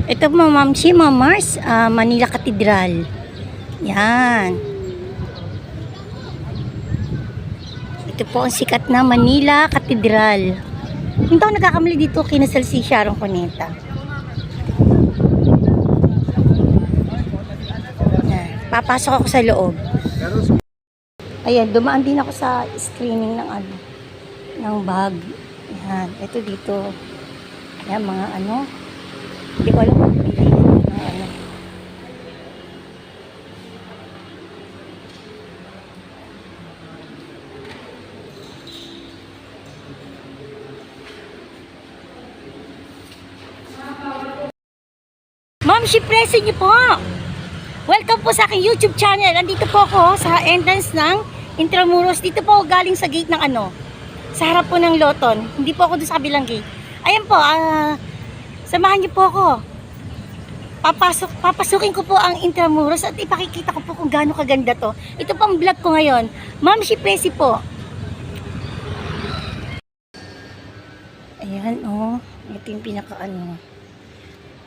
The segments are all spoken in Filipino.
Ito po Mamsi, Mars, Manila Cathedral. Yan. Ito po ang sikat na Manila Cathedral. Hindi ako nagkakamali dito, kinasal si Sharon Cuneta. Yan. Papasok ako sa loob. Ayan, dumaan din ako sa screening ng ng bag. Yan, ito dito. Yan, mga hindi ko alam kung piliin ng Ma'am, si niyo po. Welcome po sa aking YouTube channel. Andito po ako sa entrance ng Intramuros. Dito po ako galing sa gate ng sa harap po ng Loton. Hindi po ako doon sa kabilang gate. Ayan po, samahan niyo po ako. Papasukin ko po ang Intramuros at ipakikita ko po kung gaano kaganda to. Ito pang vlog ko ngayon. Ma'am, si po. Ayan, ito yung pinaka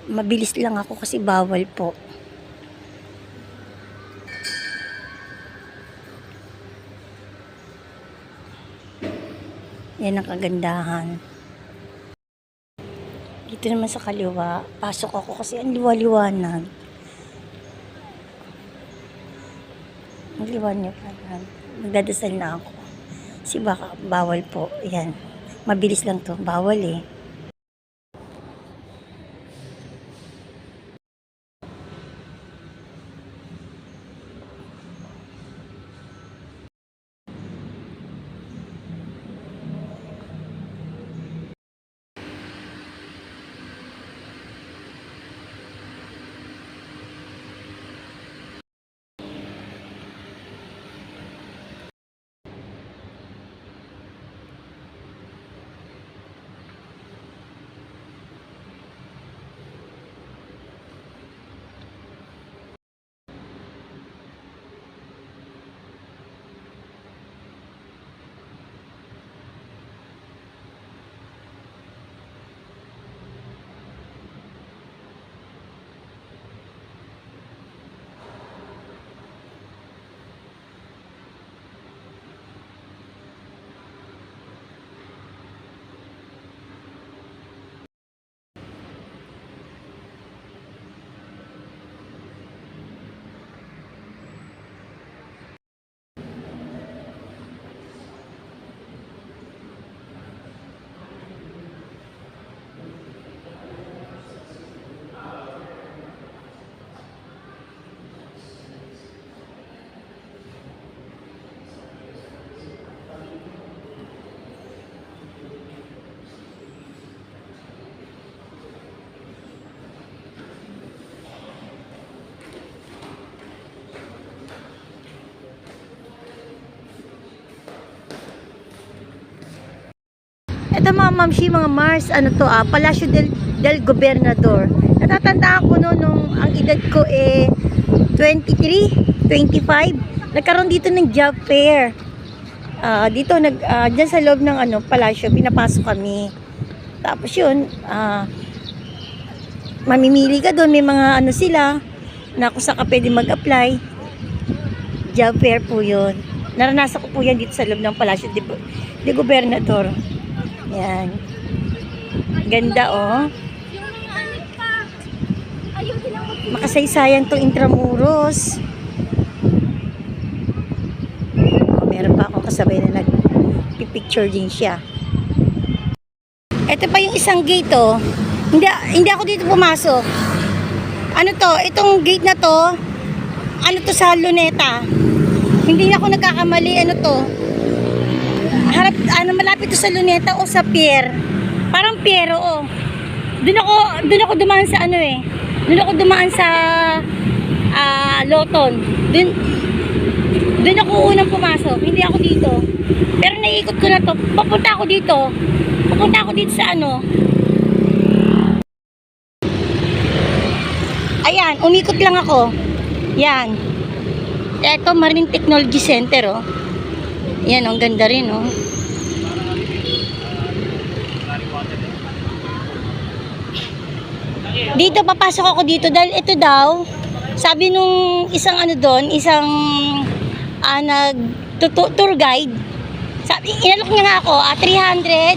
Mabilis lang ako kasi bawal po. Yan ang kagandahan. Dito naman sa kaliwa, pasok ako kasi ang liwa-liwanag. Ang liwanag pa. Magdadasal na ako. Kasi baka bawal po. Yan. Mabilis lang to. Bawal eh. Ito mga Mars, Palacio del Gobernador. Natatandaan ko nung ang edad ko 23, 25. Nagkaroon dito ng job fair. Dito dyan sa loob ng palasyo, pinapasok kami. Tapos yun, mamimili ka doon, may mga sila na kung saan ka pwede mag-apply. Job fair po yun. Naranasan ko po yan dito sa loob ng Palacio de Gobernador. Yan. Ganda makasaysayan to Intramuros. Meron pa akong kasabay na nag-picture din siya. Ito pa yung isang gate Hindi ako dito pumasok. Itong gate na to, sa Luneta. Hindi na ako nagkakamali, harap, malapit to sa Luneta o sa pier. Parang pier, Doon ako dumaan sa Doon ako dumaan sa Loton. Doon ako unang pumasok. Hindi ako dito. Pero naiikot ko na to. Papunta ako dito sa Ayan, umikot lang ako. Yan. Ito, Marine Technology Center, Yan, ang ganda rin, Dito, papasok ako dito dahil ito daw, sabi nung isang ano doon, isang tour guide, sabi, inalok niya nga ako, 300,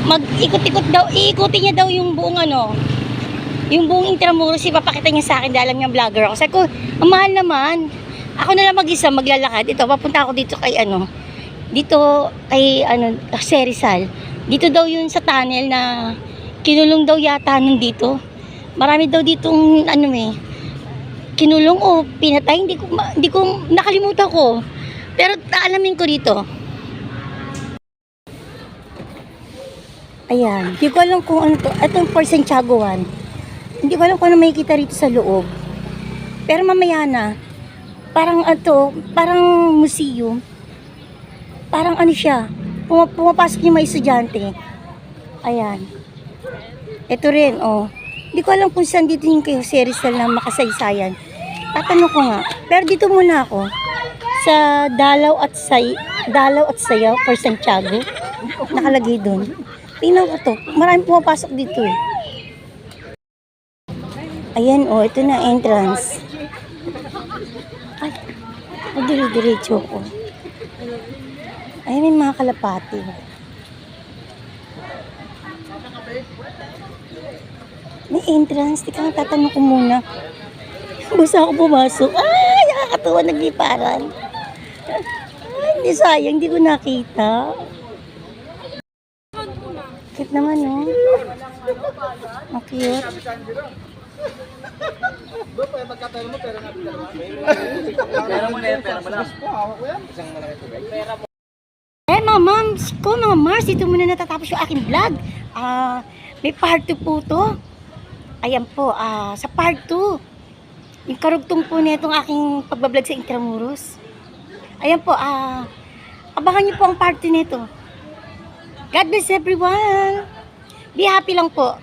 mag-ikot-ikot daw, iikutin niya daw yung buong ano, yung buong Intramuros, ipapakita niya sa akin dahil alam niya vlogger ako. Sabi ko, ang mahal naman. Ako na lang mag-isa maglalakad. Ito, papunta ako dito kay ano, dito kay ano, Jose Rizal. Dito daw yun sa tunnel na kinulong daw yata nung dito. Marami daw ditong ano kinulong o pinatay. Hindi ko nakalimutan ko. Pero aalamin ko dito. Ayan. Hindi ko alam kung ano to. Itong for Santiago 1. Hindi ko alam kung ano makikita rito sa loob. Pero mamaya na. Parang parang museum. Parang ano siya. Pumapasok yung mga estudyante. Ayan. Ito rin, oh. Hindi ko alam kung saan dito yung kay Jose Rizal na makasaysayan. Tatanong ko nga. Pero dito muna ako. Sa Dalaw at Sayaw for Santiago. Nakalagay doon. Tingnan ko to. Maraming pumapasok dito eh. Ayan oh, ito na entrance. Ay, dire-diretso ko. Ayan may mga kalapati. May entrance. Tika nga tatanong ko muna. Basta ako pumasok. Ay, nakakatuwa nagliparan. Ay, hindi sayang. Hindi ko nakita. Cute naman, no? Ang cute. Mga mams, dito muna natatapos yung aking vlog. May part 2 po to. Ayan po, sa part 2. Yung karugtong po nitong aking pagbablog sa Intramuros. Ayan po, abangan niyo po ang part 2 nito. God bless everyone. Be happy lang po.